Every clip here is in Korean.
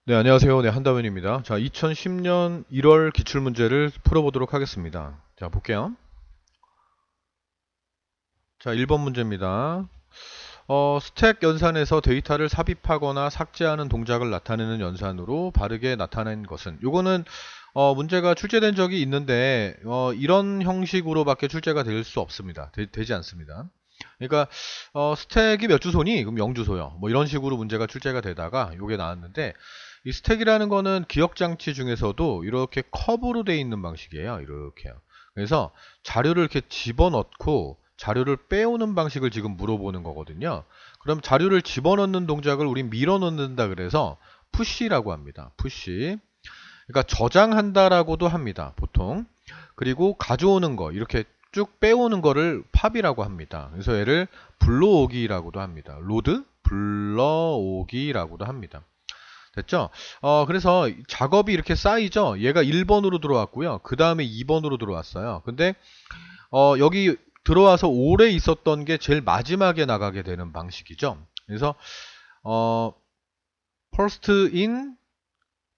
네, 안녕하세요. 네, 한다면입니다. 자, 2010년 1월 기출문제를 풀어보도록 하겠습니다. 자, 볼게요. 자, 1번 문제입니다. 스택 연산에서 데이터를 삽입하거나 삭제하는 동작을 나타내는 연산으로 바르게 나타낸 것은, 요거는 문제가 출제된 적이 있는데 이런 형식으로밖에 출제가 될 수 없습니다. 되지 않습니다. 그러니까 스택이 몇 주소니? 그럼 0주소요. 뭐 이런 식으로 문제가 출제가 되다가 요게 나왔는데, 이 스택이라는 거는 기억장치 중에서도 이렇게 커브로 돼 있는 방식이에요. 이렇게요. 그래서 자료를 이렇게 집어넣고 자료를 빼오는 방식을 지금 물어보는 거거든요. 그럼 자료를 집어넣는 동작을 우린 밀어넣는다 그래서 푸시라고 합니다. 푸시. 그러니까 저장한다라고도 합니다. 보통. 그리고 가져오는 거, 이렇게 쭉 빼오는 거를 팝이라고 합니다. 그래서 얘를 불러오기라고도 합니다. 로드, 불러오기라고도 합니다. 됐죠? 그래서 작업이 이렇게 쌓이죠? 얘가 1번으로 들어왔고요. 그 다음에 2번으로 들어왔어요. 근데 여기 들어와서 오래 있었던 게 제일 마지막에 나가게 되는 방식이죠. 그래서 어, first in,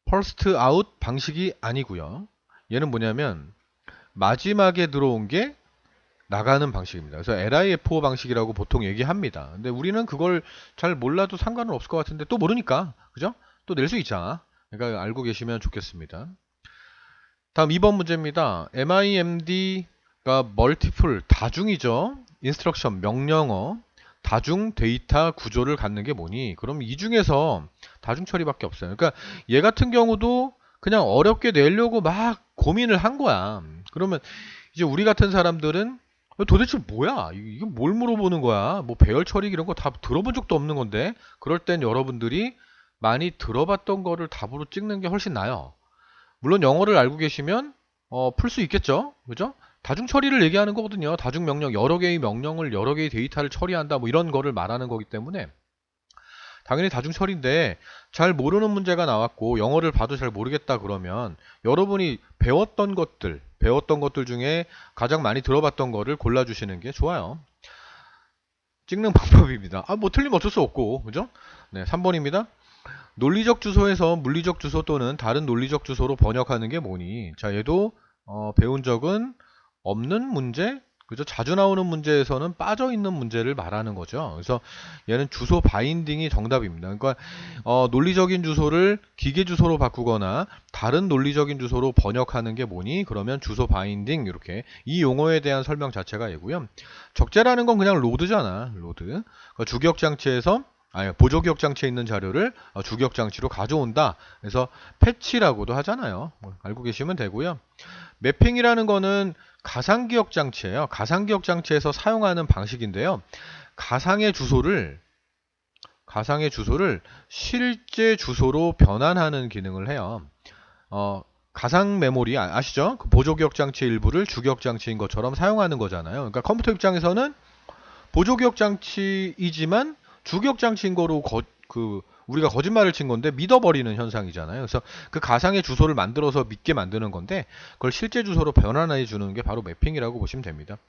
first out 방식이 아니고요. 얘는 뭐냐면 마지막에 들어온 게 나가는 방식입니다. 그래서 LIFO 방식이라고 보통 얘기합니다. 근데 우리는 그걸 잘 몰라도 상관은 없을 것 같은데 또 모르니까, 그죠? 또 낼 수 있잖아. 그러니까 알고 계시면 좋겠습니다. 다음 2번 문제입니다. MIMD가 멀티플 다중이죠. 인스트럭션 명령어 다중 데이터 구조를 갖는 게 뭐니? 그럼 이 중에서 다중 처리밖에 없어요. 그러니까 얘 같은 경우도 그냥 어렵게 내려고 막 고민을 한 거야. 그러면 이제 우리 같은 사람들은 도대체 뭐야? 이게 뭘 물어보는 거야? 뭐 배열 처리 이런 거 다 들어본 적도 없는 건데, 그럴 땐 여러분들이 많이 들어봤던 거를 답으로 찍는 게 훨씬 나아요. 물론 영어를 알고 계시면 풀 수 있겠죠. 그죠? 다중 처리를 얘기하는 거거든요. 다중 명령, 여러 개의 명령을 여러 개의 데이터를 처리한다, 뭐 이런 거를 말하는 거기 때문에 당연히 다중 처리인데, 잘 모르는 문제가 나왔고 영어를 봐도 잘 모르겠다 그러면 여러분이 배웠던 것들 중에 가장 많이 들어봤던 거를 골라주시는 게 좋아요. 찍는 방법입니다. 뭐 틀리면 어쩔 수 없고, 그죠? 네, 3번입니다. 논리적 주소에서 물리적 주소 또는 다른 논리적 주소로 번역하는 게 뭐니? 자, 얘도 배운 적은 없는 문제, 그죠? 자주 나오는 문제에서는 빠져 있는 문제를 말하는 거죠. 그래서 얘는 주소 바인딩이 정답입니다. 그러니까 논리적인 주소를 기계 주소로 바꾸거나 다른 논리적인 주소로 번역하는 게 뭐니? 그러면 주소 바인딩, 이렇게 이 용어에 대한 설명 자체가 얘고요. 적재라는 건 그냥 로드잖아. 로드. 그러니까 주기억 장치에서 보조 기억 장치에 있는 자료를 주기억 장치로 가져온다. 그래서 패치라고도 하잖아요. 알고 계시면 되고요. 매핑이라는 거는 가상 기억 장치예요. 가상 기억 장치에서 사용하는 방식인데요. 가상의 주소를 실제 주소로 변환하는 기능을 해요. 가상 메모리 아시죠? 그 보조 기억 장치 일부를 주기억 장치인 것처럼 사용하는 거잖아요. 그러니까 컴퓨터 입장에서는 보조 기억 장치이지만 주기억 장치인 거로 우리가 거짓말을 친 건데 믿어버리는 현상이잖아요. 그래서 그 가상의 주소를 만들어서 믿게 만드는 건데, 그걸 실제 주소로 변환해 주는 게 바로 매핑이라고 보시면 됩니다.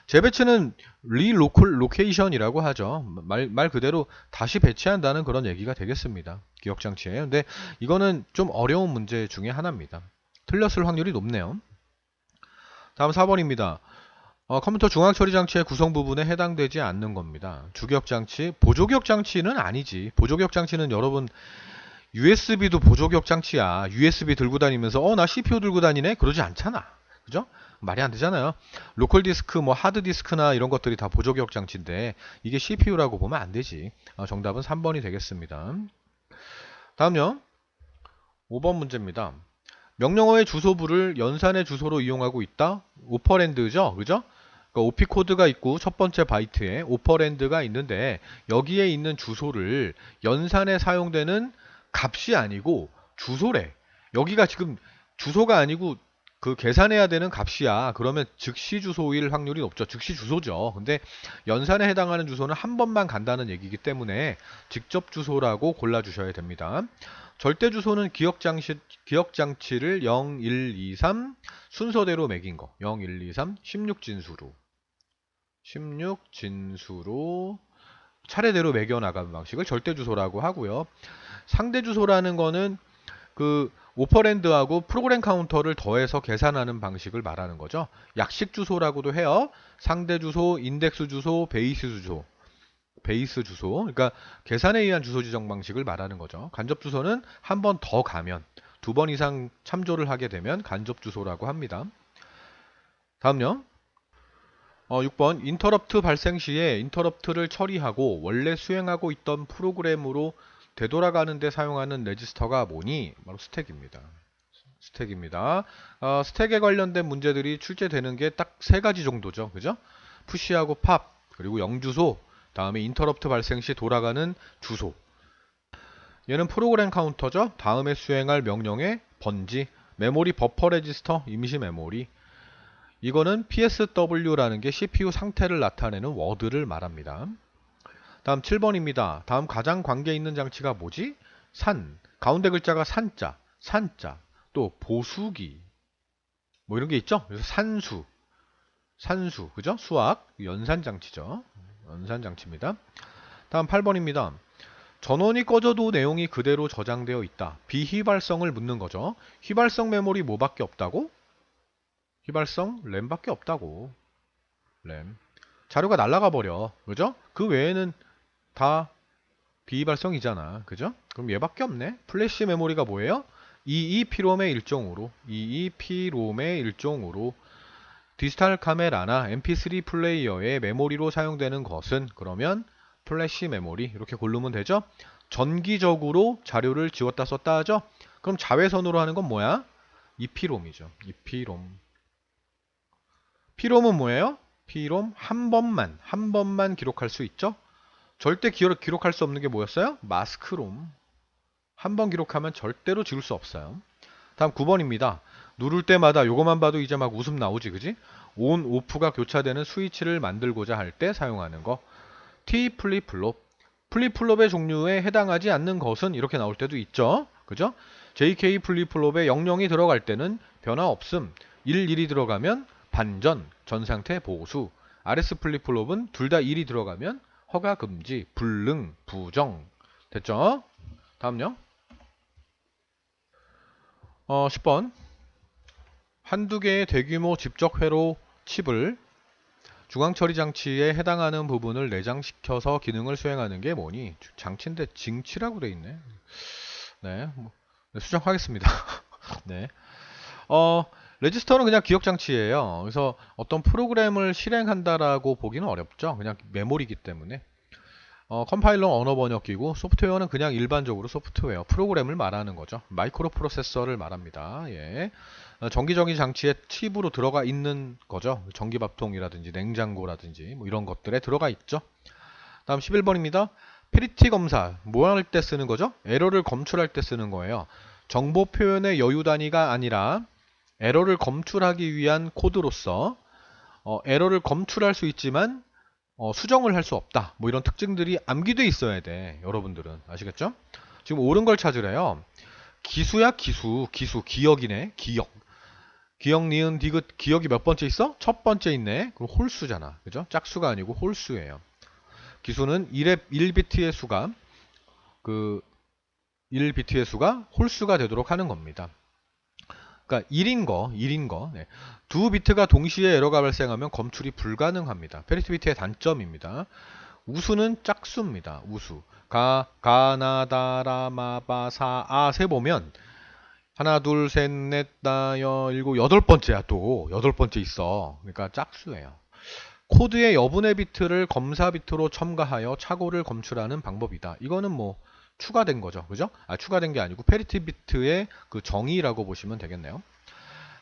재배치는 리로케이션이라고 하죠. 말 그대로 다시 배치한다는 그런 얘기가 되겠습니다. 기억 장치에. 근데 이거는 좀 어려운 문제 중에 하나입니다. 틀렸을 확률이 높네요. 다음 4번입니다. 컴퓨터 중앙 처리 장치의 구성 부분에 해당되지 않는 겁니다. 주기억 장치, 보조기억 장치는 아니지. 보조기억 장치는 여러분 USB도 보조기억 장치야. USB 들고 다니면서 나 CPU 들고 다니네? 그러지 않잖아. 그죠? 말이 안 되잖아요. 로컬 디스크, 뭐 하드 디스크나 이런 것들이 다 보조기억 장치인데 이게 CPU라고 보면 안 되지. 정답은 3번이 되겠습니다. 다음요. 5번 문제입니다. 명령어의 주소부를 연산의 주소로 이용하고 있다. 오퍼랜드죠, 그죠? 그러니까 OP 코드가 있고 첫 번째 바이트에 오퍼랜드가 있는데, 여기에 있는 주소를 연산에 사용되는 값이 아니고 주소래. 여기가 지금 주소가 아니고 그 계산해야 되는 값이야. 그러면 즉시 주소일 확률이 높죠. 즉시 주소죠. 근데 연산에 해당하는 주소는 한 번만 간다는 얘기이기 때문에 직접 주소라고 골라주셔야 됩니다. 절대 주소는 기억 장치를 0, 1, 2, 3 순서대로 매긴 거. 0, 1, 2, 3, 16진수로 차례대로 매겨 나가는 방식을 절대 주소라고 하고요. 상대 주소라는 거는 그 오퍼랜드하고 프로그램 카운터를 더해서 계산하는 방식을 말하는 거죠. 약식 주소라고도 해요. 상대 주소, 인덱스 주소, 베이스 주소. 그러니까 계산에 의한 주소 지정 방식을 말하는 거죠. 간접 주소는 한 번 더 가면, 2번 이상 참조를 하게 되면 간접 주소라고 합니다. 다음요. 6번 인터럽트 발생 시에 인터럽트를 처리하고 원래 수행하고 있던 프로그램으로 되돌아가는 데 사용하는 레지스터가 뭐니? 바로 스택입니다. 스택에 관련된 문제들이 출제되는 게 딱 세 가지 정도죠. 그죠? 푸시하고 팝, 그리고 영주소, 다음에 인터럽트 발생 시 돌아가는 주소. 얘는 프로그램 카운터죠. 다음에 수행할 명령의 번지, 메모리 버퍼 레지스터, 임시 메모리. 이거는 PSW라는 게 CPU 상태를 나타내는 워드를 말합니다. 다음 7번입니다. 다음 가장 관계 있는 장치가 뭐지? 산. 가운데 글자가 산자, 또 보수기. 뭐 이런 게 있죠? 그래서 산수, 그죠? 수학, 연산장치죠. 연산장치입니다. 다음 8번입니다. 전원이 꺼져도 내용이 그대로 저장되어 있다. 비휘발성을 묻는 거죠. 휘발성 메모리 뭐밖에 없다고? 휘발성 램밖에 없다고. 램. 자료가 날아가 버려. 그죠? 그 외에는 다 비휘발성이잖아. 그죠? 그럼 얘밖에 없네. 플래시 메모리가 뭐예요? EEPROM의 일종으로 디지털 카메라나 MP3 플레이어의 메모리로 사용되는 것은 그러면 플래시 메모리 이렇게 고르면 되죠. 전기적으로 자료를 지웠다 썼다 하죠. 그럼 자외선으로 하는 건 뭐야? EPROM이죠. EPROM. PROM은 뭐예요? PROM 한 번만 기록할 수 있죠. 절대 기록할 수 없는 게 뭐였어요? 마스크롬. 한 번 기록하면 절대로 지울 수 없어요. 다음 9번입니다. 누를 때마다 요거만 봐도 이제 막 웃음 나오지, 그지? 온, 오프가 교차되는 스위치를 만들고자 할 때 사용하는 거. T 플립플롭. 플립플롭의 종류에 해당하지 않는 것은 이렇게 나올 때도 있죠. 그죠? JK 플립플롭에 00이 들어갈 때는 변화 없음. 11이 들어가면 반전, 전상태 보수. RS 플립플롭은 둘 다 1이 들어가면 허가 금지, 불능, 부정. 됐죠? 다음요. 10번. 한두 개의 대규모 집적 회로 칩을 중앙처리 장치에 해당하는 부분을 내장시켜서 기능을 수행하는 게 뭐니? 장치인데 징치라고 돼 있네. 네, 수정하겠습니다. 네. 레지스터는 그냥 기억 장치예요. 그래서 어떤 프로그램을 실행한다라고 보기는 어렵죠. 그냥 메모리이기 때문에. 컴파일러 언어 번역기고 소프트웨어는 그냥 일반적으로 소프트웨어, 프로그램을 말하는 거죠. 마이크로 프로세서를 말합니다. 예. 전기적인 장치에 칩으로 들어가 있는 거죠. 전기밥통이라든지 냉장고라든지 뭐 이런 것들에 들어가 있죠. 다음 11번입니다. 페리티 검사, 뭐 할 때 쓰는 거죠? 에러를 검출할 때 쓰는 거예요. 정보 표현의 여유 단위가 아니라 에러를 검출하기 위한 코드로서 에러를 검출할 수 있지만 수정을 할 수 없다. 뭐 이런 특징들이 암기돼 있어야 돼. 여러분들은 아시겠죠? 지금 옳은 걸 찾으래요. 기수야 기수, 기억이네. 기억, 니은, 디귿, 기억이 몇 번째 있어? 첫 번째 있네. 그럼 홀수잖아. 그죠? 짝수가 아니고 홀수예요. 기수는 1비트의 수가 1비트의 수가 홀수가 되도록 하는 겁니다. 그러니까 1인 거. 네. 두 비트가 동시에 에러가 발생하면 검출이 불가능합니다. 페리티 비트의 단점입니다. 우수는 짝수입니다. 우수. 가나다라마바사 세보면 하나, 둘, 셋, 넷, 다여, 일곱, 8번째야 또. 8번째 있어. 그러니까 짝수예요. 코드의 여분의 비트를 검사 비트로 첨가하여 착오를 검출하는 방법이다. 이거는 뭐 추가된 거죠. 그죠? 추가된 게 아니고 페리티 비트의 그 정의라고 보시면 되겠네요.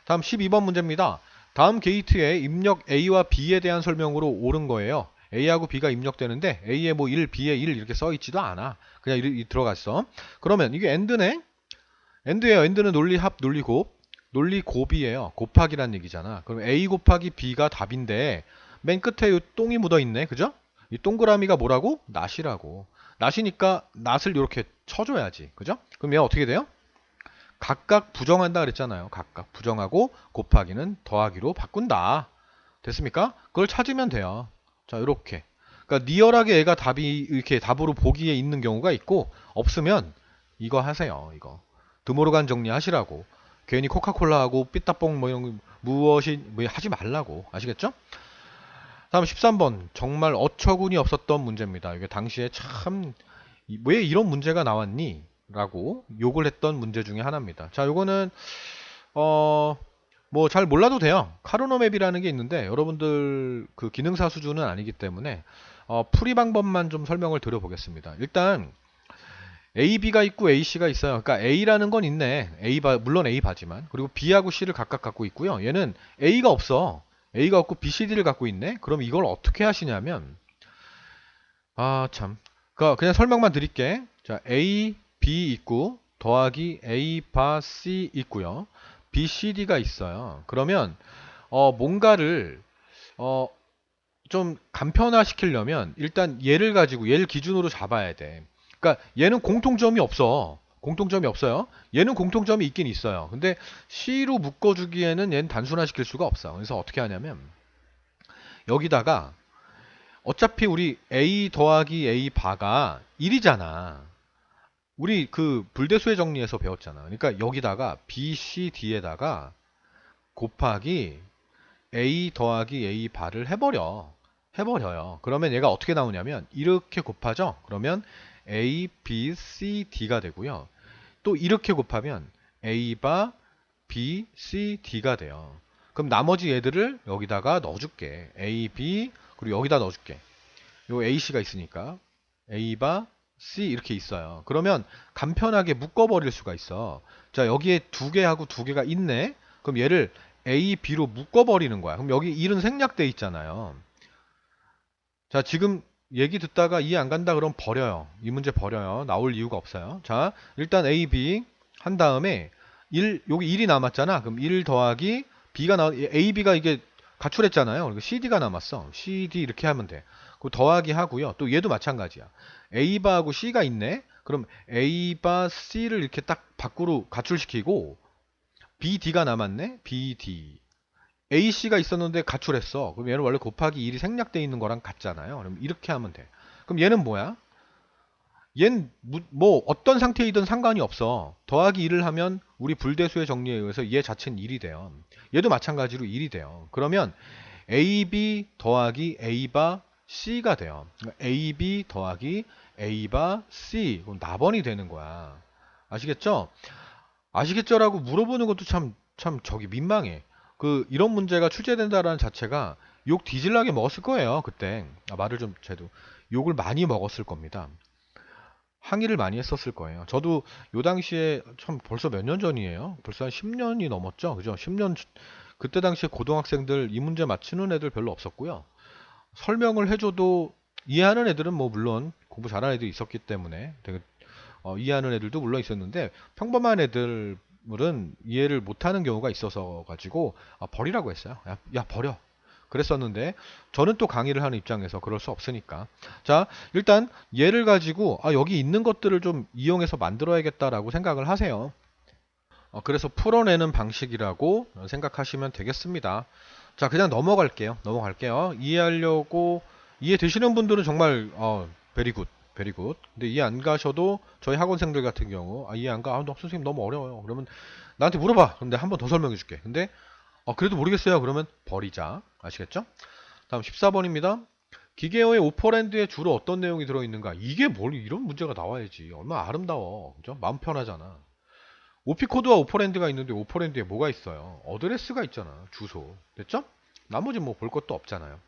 다음 12번 문제입니다. 다음 게이트에 입력 A와 B에 대한 설명으로 옳은 거예요. A하고 B가 입력되는데 A에 뭐 1, B에 1 이렇게 써 있지도 않아. 그냥 들어갔어. 그러면 이게 AND네? AND예요. AND는 논리합, 논리곱. 논리곱이에요. 곱하기란 얘기잖아. 그럼 A 곱하기 B가 답인데 맨 끝에 이 똥이 묻어 있네. 그죠? 이 동그라미가 뭐라고? 낫이라고. 낫이니까 낫을 이렇게 쳐줘야지. 그죠? 그럼 얘가 어떻게 돼요? 각각 부정한다 그랬잖아요. 각각 부정하고 곱하기는 더하기로 바꾼다. 됐습니까? 그걸 찾으면 돼요. 자, 이렇게. 그러니까 그러니까 리얼하게 얘가 답이 이렇게 답으로 보기에 있는 경우가 있고, 없으면 이거 하세요. 이거 드모르간 정리하시라고. 괜히 코카콜라하고 삐따뽕 뭐 이런 거 무엇이 뭐 하지 말라고. 아시겠죠? 다음 13번 정말 어처구니 없었던 문제입니다. 이게 당시에 참 왜 이런 문제가 나왔니? 라고 욕을 했던 문제 중에 하나입니다. 자, 요거는 뭐 잘 몰라도 돼요. 카르노맵이라는 게 있는데 여러분들 그 기능사 수준은 아니기 때문에 풀이 방법만 좀 설명을 드려보겠습니다. 일단 A, B가 있고 A, C가 있어요. 그러니까 A라는 건 있네. 물론 A 바지만. 그리고 B하고 C를 각각 갖고 있고요. 얘는 A가 없어. A가 없고 B, C, D를 갖고 있네. 그럼 이걸 어떻게 하시냐면 참. 그냥 설명만 드릴게. 자, A, B 있고 더하기 A 바 C 있고요. B, C, D가 있어요. 그러면 뭔가를 어, 좀 간편화 시키려면 일단 얘를 기준으로 잡아야 돼. 그러니까 얘는 공통점이 없어. 공통점이 없어요. 얘는 공통점이 있긴 있어요. 근데 C로 묶어주기에는 얘는 단순화 시킬 수가 없어. 그래서 어떻게 하냐면 여기다가 어차피 우리 A 더하기 A 바가 1이잖아. 우리 그 불대수의 정리에서 배웠잖아. 그러니까 여기다가 B, C, D에다가 곱하기 A 더하기 A 바를 해버려요. 그러면 얘가 어떻게 나오냐면 이렇게 곱하죠. 그러면 A, B, C, D가 되고요. 또 이렇게 곱하면 A 바 B, C, D가 돼요. 그럼 나머지 얘들을 여기다가 넣어줄게. A, B 그리고 여기다 넣어줄게. 요 A, C가 있으니까 A 바 C 이렇게 있어요. 그러면 간편하게 묶어버릴 수가 있어. 자, 여기에 두 개하고 두 개가 있네. 그럼 얘를 A, B로 묶어버리는 거야. 그럼 여기 1은 생략돼 있잖아요. 자, 지금 얘기 듣다가 이해 안 간다 그럼 버려요. 이 문제 버려요. 나올 이유가 없어요. 자, 일단 A, B 한 다음에 여기 1이 남았잖아. 그럼 1 더하기 A, B가 이게 가출했잖아요. 그리고 C, D가 남았어. C, D 이렇게 하면 돼. 그 더하기 하고요. 또 얘도 마찬가지야. A바하고 C가 있네. 그럼 A바 C를 이렇게 딱 밖으로 가출시키고 B, D가 남았네. B, D. AC가 있었는데 가출했어. 그럼 얘는 원래 곱하기 1이 생략되어 있는 거랑 같잖아요. 그럼 이렇게 하면 돼. 그럼 얘는 뭐야? 얘는 뭐 어떤 상태이든 상관이 없어. 더하기 1을 하면 우리 불대수의 정리에 의해서 얘 자체는 1이 돼요. 얘도 마찬가지로 1이 돼요. 그러면 AB 더하기 A바 C가 돼요. 그러니까 AB 더하기 A바 C. 그럼 나번이 되는 거야. 아시겠죠? 아시겠죠라고 물어보는 것도 참 저기 민망해. 이런 문제가 출제된다라는 자체가 욕 뒤질나게 먹었을 거예요. 그때 말을 좀 제도 욕을 많이 먹었을 겁니다. 항의를 많이 했었을 거예요. 저도 요 당시에 참 벌써 몇 년 전이에요. 벌써 한 10년이 넘었죠. 그죠? 10년 그때 당시에 고등학생들 이 문제 맞히는 애들 별로 없었고요. 설명을 해줘도 이해하는 애들은 뭐 물론 공부 잘하는 애들이 있었기 때문에 되게 이해하는 애들도 물론 있었는데 평범한 애들은 이해를 못하는 경우가 있어서 가지고 버리라고 했어요. 야 버려. 그랬었는데 저는 또 강의를 하는 입장에서 그럴 수 없으니까. 자, 일단 얘를 가지고 여기 있는 것들을 좀 이용해서 만들어야겠다라고 생각을 하세요. 그래서 풀어내는 방식이라고 생각하시면 되겠습니다. 자, 그냥 넘어갈게요. 이해되시는 분들은 정말 베리 굿. 베리 굿. 근데 이해 안 가셔도 저희 학원생들 같은 경우 이해 안 가. 선생님 너무 어려워요. 그러면 나한테 물어봐. 근데 한 번 더 설명해 줄게. 근데 그래도 모르겠어요. 그러면 버리자. 아시겠죠? 다음 14번입니다. 기계어의 오퍼랜드에 주로 어떤 내용이 들어있는가? 이게 뭘 이런 문제가 나와야지. 얼마나 아름다워. 그죠? 마음 편하잖아. 오피코드와 오퍼랜드가 있는데 오퍼랜드에 뭐가 있어요? 어드레스가 있잖아. 주소. 됐죠? 나머지 뭐 볼 것도 없잖아요.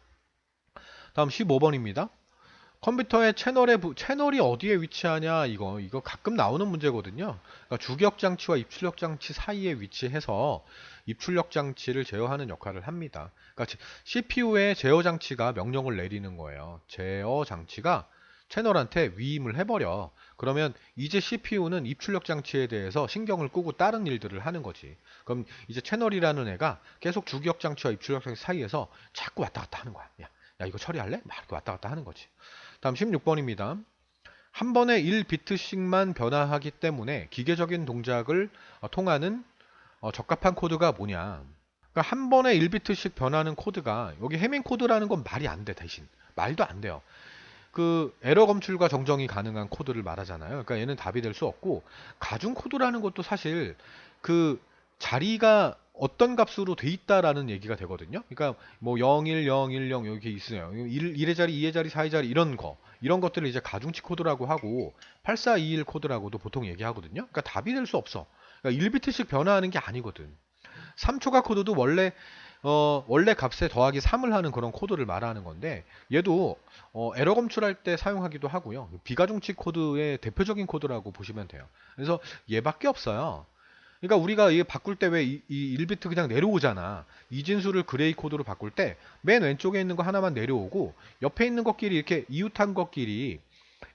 다음 15번입니다. 컴퓨터의 채널이 어디에 위치하냐 이거 가끔 나오는 문제거든요. 그러니까 주기억 장치와 입출력 장치 사이에 위치해서 입출력 장치를 제어하는 역할을 합니다. 그러니까 CPU의 제어 장치가 명령을 내리는 거예요. 제어 장치가 채널한테 위임을 해버려. 그러면 이제 CPU는 입출력 장치에 대해서 신경을 끄고 다른 일들을 하는 거지. 그럼 이제 채널이라는 애가 계속 주기억 장치와 입출력 장치 사이에서 자꾸 왔다 갔다 하는 거야. 야 이거 처리할래? 막 이렇게 왔다 갔다 하는 거지. 다음 16번입니다. 한 번에 1비트씩만 변화하기 때문에 기계적인 동작을 통하는 적합한 코드가 뭐냐. 그러니까 한 번에 1비트씩 변하는 코드가 여기 해밍 코드라는 건 말이 안 돼. 대신 말도 안 돼요. 그 에러 검출과 정정이 가능한 코드를 말하잖아요. 그러니까 얘는 답이 될 수 없고, 가중 코드라는 것도 사실 그 자리가 어떤 값으로 돼 있다라는 얘기가 되거든요. 그러니까 뭐 01, 010 여기 있어요. 1의 자리, 2의 자리, 4의 자리 이런 것들을 이제 가중치 코드라고 하고 8421 코드라고도 보통 얘기하거든요. 그러니까 답이 될 수 없어. 그러니까 1비트씩 변화하는 게 아니거든. 3초가 코드도 원래 값에 더하기 3을 하는 그런 코드를 말하는 건데, 얘도 에러 검출할 때 사용하기도 하고요. 비가중치 코드의 대표적인 코드라고 보시면 돼요. 그래서 얘밖에 없어요. 그러니까 우리가 이게 바꿀 때 왜 이 1비트 그냥 내려오잖아. 이진수를 그레이 코드로 바꿀 때 맨 왼쪽에 있는 거 하나만 내려오고 옆에 있는 것끼리 이렇게 이웃한 것끼리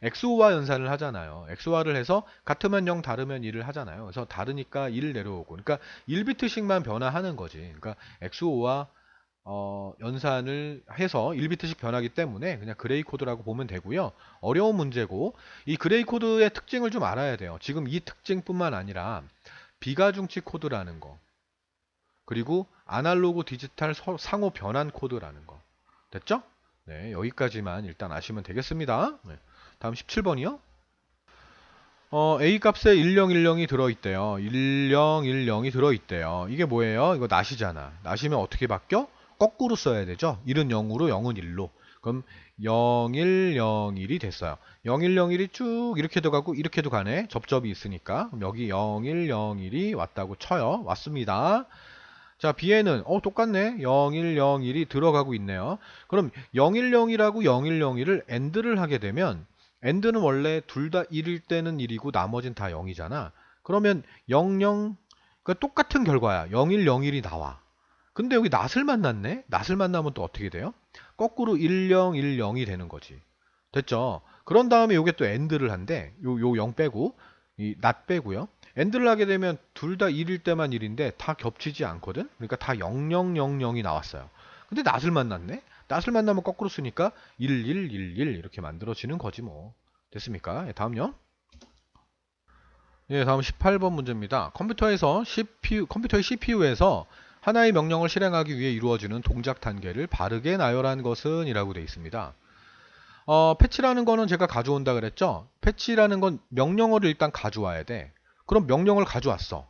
XO와 연산을 하잖아요. XO를 해서 같으면 0, 다르면 1을 하잖아요. 그래서 다르니까 1 내려오고. 그러니까 1비트씩만 변화하는 거지. 그러니까 XO와 연산을 해서 1비트씩 변하기 때문에 그냥 그레이 코드라고 보면 되고요. 어려운 문제고, 이 그레이 코드의 특징을 좀 알아야 돼요. 지금 이 특징뿐만 아니라 비가중치 코드라는 거, 그리고 아날로그 디지털 상호 변환 코드라는 거. 됐죠? 네, 여기까지만 일단 아시면 되겠습니다. 네. 다음 17번이요. A 값에 1010이 들어있대요. 1010이 들어있대요. 이게 뭐예요? 이거 낫이잖아. 낫이면 어떻게 바뀌어? 거꾸로 써야 되죠. 1은 0으로, 0은 1로. 그럼 0101이 됐어요. 0101이 쭉 이렇게도 가고 이렇게도 가네. 접점이 있으니까. 그럼 여기 0101이 왔다고 쳐요. 왔습니다. 자, B에는 똑같네. 0101이 들어가고 있네요. 그럼 010이라고 0101을 AND를 하게 되면, AND는 원래 둘 다 1일 때는 1이고 나머진 다 0이잖아. 그러면 00, 그러니까 똑같은 결과야. 0101이 나와. 근데 여기 낫을 만났네? 낫을 만나면 또 어떻게 돼요? 거꾸로 1010이 되는 거지. 됐죠? 그런 다음에 요게 또 AND를 한대. 요 0 빼고, 이 낫 빼고요. AND를 하게 되면 둘 다 1일 때만 1인데 다 겹치지 않거든? 그러니까 다 0000이 나왔어요. 근데 낫을 만났네? 낫을 만나면 거꾸로 쓰니까 1111 이렇게 만들어지는 거지 뭐. 됐습니까? 예, 다음요. 예, 다음 18번 문제입니다. 컴퓨터의 CPU에서 하나의 명령을 실행하기 위해 이루어지는 동작 단계를 바르게 나열한 것은 이라고 되어 있습니다. 패치라는 거는 제가 가져온다 그랬죠? 패치라는 건 명령어를 일단 가져와야 돼. 그럼 명령어를 가져왔어.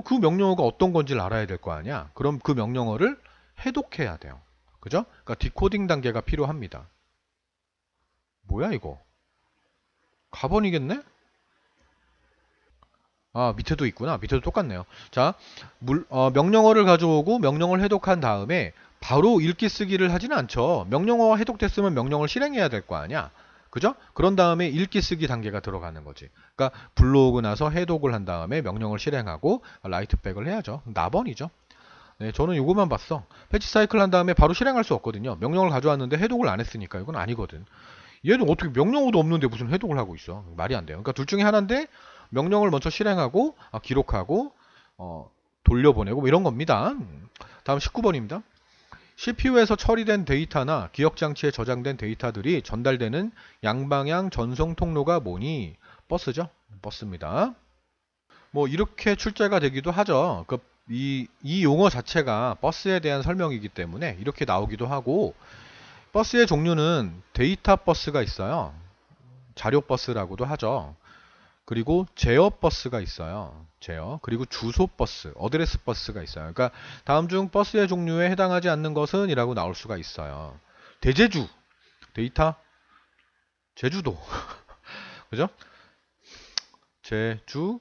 그 명령어가 어떤 건지를 알아야 될 거 아니야? 그럼 그 명령어를 해독해야 돼요. 그죠? 그러니까 디코딩 단계가 필요합니다. 뭐야 이거? 가번이겠네? 아, 밑에도 있구나. 밑에도 똑같네요. 자, 명령어를 가져오고 명령을 해독한 다음에 바로 읽기 쓰기를 하지는 않죠. 명령어가 해독됐으면 명령을 실행해야 될 거 아니야. 그죠? 그런 다음에 읽기 쓰기 단계가 들어가는 거지. 그러니까 불러오고 나서 해독을 한 다음에 명령을 실행하고 라이트백을 해야죠. 나번이죠. 네, 저는 이거만 봤어. 패치 사이클 한 다음에 바로 실행할 수 없거든요. 명령을 가져왔는데 해독을 안 했으니까 이건 아니거든. 얘는 어떻게 명령어도 없는데 무슨 해독을 하고 있어? 말이 안 돼요. 그러니까 둘 중에 하나인데 명령을 먼저 실행하고 기록하고 돌려보내고 뭐 이런 겁니다. 다음 19번입니다. CPU에서 처리된 데이터나 기억장치에 저장된 데이터들이 전달되는 양방향 전송 통로가 뭐니? 버스죠? 버스입니다. 뭐 이렇게 출제가 되기도 하죠. 이 용어 자체가 버스에 대한 설명이기 때문에 이렇게 나오기도 하고, 버스의 종류는 데이터 버스가 있어요. 자료 버스라고도 하죠. 그리고 제어 버스가 있어요. 제어. 그리고 주소 버스, 어드레스 버스가 있어요. 그러니까 다음 중 버스의 종류에 해당하지 않는 것은 이라고 나올 수가 있어요. 대제주, 데이터, 제주도. 그죠? 제주도,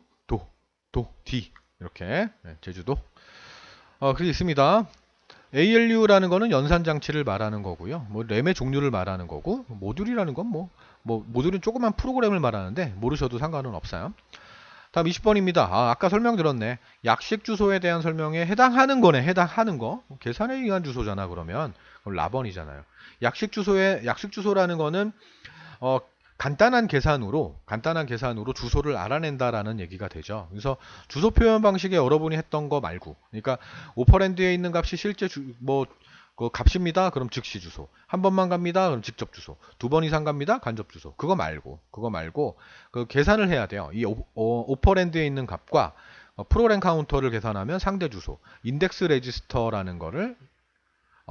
D. 이렇게. 네, 제주도. 그게 있습니다. ALU라는 거는 연산 장치를 말하는 거고요. 뭐 램의 종류를 말하는 거고, 모듈이라는 건 모듈은 조그만 프로그램을 말하는데 모르셔도 상관은 없어요. 다음 20번입니다. 아까 설명드렸네. 약식 주소에 대한 설명에 해당하는 거네. 해당하는 거. 계산에 의한 주소잖아. 그럼 라번이잖아요. 약식 주소라는 거는 간단한 계산으로 주소를 알아낸다라는 얘기가 되죠. 그래서 주소 표현 방식에 여러분이 했던 거 말고, 그러니까 오퍼랜드에 있는 값이 실제 그 값입니다. 그럼 즉시 주소. 한 번만 갑니다. 그럼 직접 주소. 두 번 이상 갑니다. 간접 주소. 그거 말고 그 계산을 해야 돼요. 이 오퍼랜드에 있는 값과 프로그램 카운터를 계산하면 상대 주소, 인덱스 레지스터라는 거를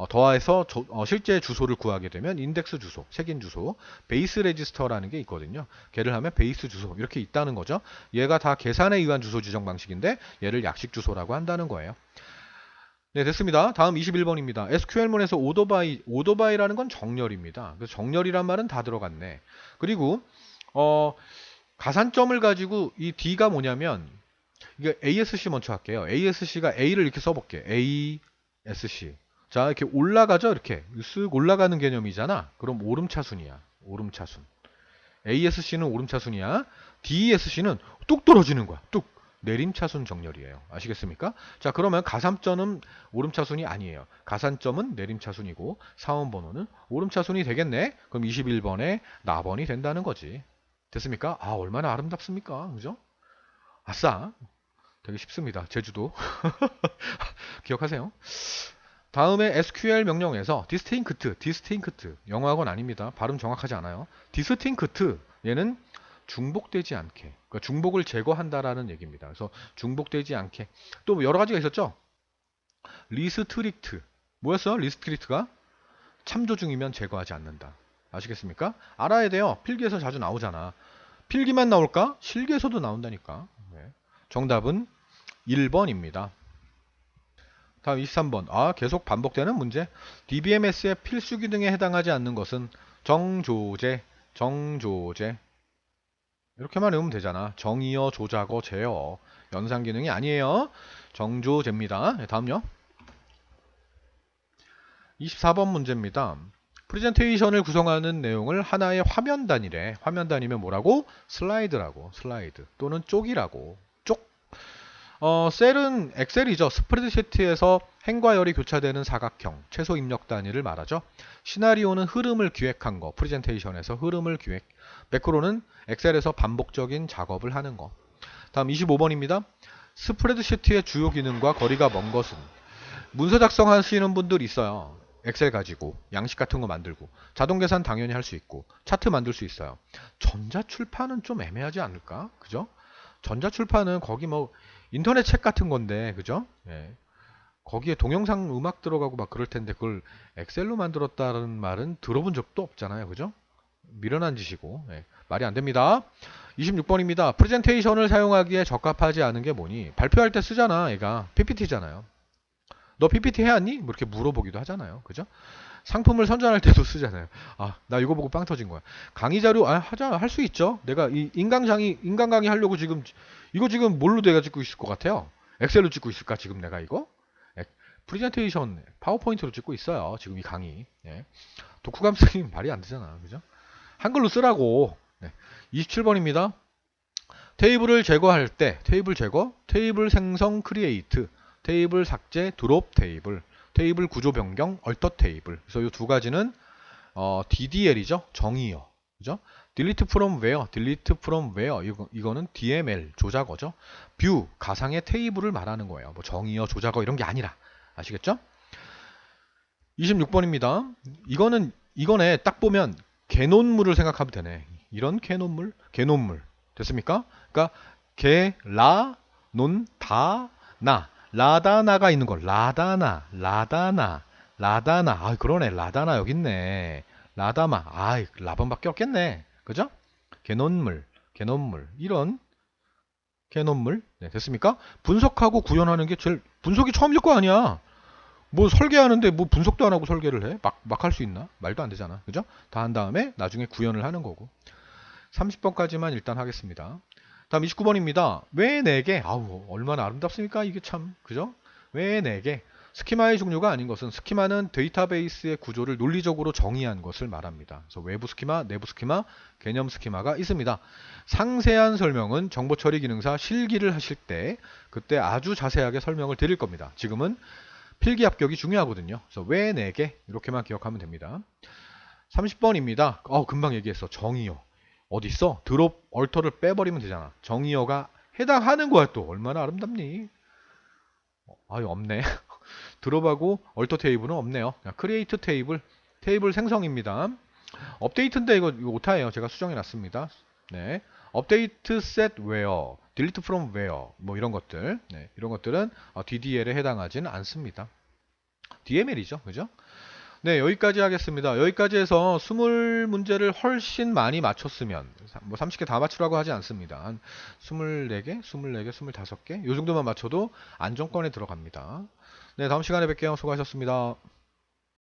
더해서 실제 주소를 구하게 되면 인덱스 주소, 책인 주소, 베이스 레지스터라는 게 있거든요. 걔를 하면 베이스 주소 이렇게 있다는 거죠. 얘가 다 계산에 의한 주소 지정 방식인데 얘를 약식 주소라고 한다는 거예요. 네, 됐습니다. 다음 21번입니다. SQL문에서 오더바이라는 건 정렬입니다. 그래서 정렬이란 말은 다 들어갔네. 그리고 가산점을 가지고 이 D가 뭐냐면 이게 ASC 먼저 할게요. ASC가 A를 이렇게 써볼게. ASC. 자, 이렇게 올라가죠? 이렇게 쓱 올라가는 개념이잖아. 그럼 오름차순이야. 오름차순. ASC는 오름차순이야. DESC는 뚝 떨어지는 거야. 뚝. 내림차순 정렬이에요. 아시겠습니까? 자, 그러면 가산점은 오름차순이 아니에요. 가산점은 내림차순이고 사원번호는 오름차순이 되겠네? 그럼 21번에 나번이 된다는 거지. 됐습니까? 아, 얼마나 아름답습니까? 그죠? 아싸. 되게 쉽습니다. 제주도. 기억하세요. 다음에 SQL 명령에서 디스팅크트, 영어학원 아닙니다. 발음 정확하지 않아요. 디스팅크트, 얘는 중복되지 않게, 그러니까 중복을 제거한다라는 얘기입니다. 그래서 중복되지 않게, 또 여러 가지가 있었죠. 리스트릭트, 뭐였어? 리스트릭트가 참조 중이면 제거하지 않는다. 아시겠습니까? 알아야 돼요. 필기에서 자주 나오잖아. 필기만 나올까? 실기에서도 나온다니까. 네. 정답은 1번입니다. 다음 23번. 계속 반복되는 문제. DBMS의 필수 기능에 해당하지 않는 것은 정조제. 이렇게만 외우면 되잖아. 정의어, 조작어, 제어. 연산 기능이 아니에요. 정조제입니다. 네, 다음요. 24번 문제입니다. 프레젠테이션을 구성하는 내용을 하나의 화면 단위래. 화면 단위면 뭐라고? 슬라이드라고. 슬라이드. 또는 쪽이라고. 쪽. 셀은 엑셀이죠. 스프레드시트에서 행과 열이 교차되는 사각형, 최소 입력 단위를 말하죠. 시나리오는 흐름을 기획한 거, 프레젠테이션에서 흐름을 기획. 매크로는 엑셀에서 반복적인 작업을 하는 거. 다음 25번입니다. 스프레드시트의 주요 기능과 거리가 먼 것은 문서 작성하시는 분들 있어요. 엑셀 가지고 양식 같은 거 만들고 자동 계산 당연히 할 수 있고 차트 만들 수 있어요. 전자출판은 좀 애매하지 않을까? 그죠? 전자출판은 거기 뭐 인터넷 책 같은 건데, 그죠? 예. 거기에 동영상 음악 들어가고 막 그럴 텐데 그걸 엑셀로 만들었다는 말은 들어본 적도 없잖아요. 그죠? 미련한 짓이고. 예. 말이 안 됩니다. 26번입니다. 프레젠테이션을 사용하기에 적합하지 않은 게 뭐니? 발표할 때 쓰잖아, 얘가. PPT잖아요. 너 PPT 해왔니? 뭐 이렇게 물어보기도 하잖아요. 그죠? 상품을 선전할 때도 쓰잖아요. 나 이거 보고 빵 터진 거야. 강의 자료, 할 수 있죠. 내가 이 인강 강의 하려고 이거 지금 뭘로 내가 찍고 있을 것 같아요? 엑셀로 찍고 있을까, 지금 내가 이거? 프레젠테이션, 파워포인트로 찍고 있어요. 지금 이 강의. 예. 독후감 쓰기 말이 안 되잖아. 그죠? 한글로 쓰라고. 네. 27번입니다. 테이블을 제거할 때, 테이블 제거, 테이블 생성 크리에이트, 테이블 삭제 드롭 테이블, 테이블 구조 변경 얼터 테이블. 그래서 이 두 가지는 DDL이죠. 정의어. 그죠? delete from where. 이거는 DML 조작어죠. 뷰 가상의 테이블을 말하는 거예요. 뭐 정의어, 조작어 이런 게 아니라. 아시겠죠? 26번입니다. 이거네 딱 보면 개논문을 생각하면 되네. 이런 개논문. 됐습니까? 그러니까 개, 라, 논, 다, 나. 라다나가 있는 거. 라다나. 그러네. 라다나 여기 있네. 라다마. 라번밖에 없겠네. 그죠? 개논물. 이런 개논물. 네, 됐습니까? 분석하고 구현하는 게 제일, 분석이 처음일 거 아니야. 뭐 설계하는데 뭐 분석도 안 하고 설계를 해? 막 할 수 있나? 말도 안 되잖아. 그죠? 다 한 다음에 나중에 구현을 하는 거고. 30번까지만 일단 하겠습니다. 다음 29번입니다. 왜 4개? 얼마나 아름답습니까? 이게 참. 그죠? 왜 4개? 스키마의 종류가 아닌 것은 스키마는 데이터베이스의 구조를 논리적으로 정의한 것을 말합니다. 그래서 외부 스키마, 내부 스키마, 개념 스키마가 있습니다. 상세한 설명은 정보처리 기능사 실기를 하실 때 그때 아주 자세하게 설명을 드릴 겁니다. 지금은 필기 합격이 중요하거든요. 그래서 왜 4개? 이렇게만 기억하면 됩니다. 30번입니다. 금방 얘기했어. 정의어. 어디 있어? 드롭 얼터를 빼버리면 되잖아. 정의어가 해당하는 거야 또. 얼마나 아름답니? 없네. 드롭하고 얼터 테이블은 없네요. 크리에이트 테이블 생성입니다. 업데이트인데 이거 오타예요. 제가 수정해 놨습니다. 네. 업데이트 set where, delete from where 뭐 이런 것들. 네. 이런 것들은 DDL에 해당하지는 않습니다. DML이죠. 그죠? 네, 여기까지 하겠습니다. 여기까지 해서 20문제를 훨씬 많이 맞췄으면, 뭐 30개 다 맞추라고 하지 않습니다. 한 24개, 24개, 25개? 요 정도만 맞춰도 안정권에 들어갑니다. 네, 다음 시간에 뵐게요. 수고하셨습니다.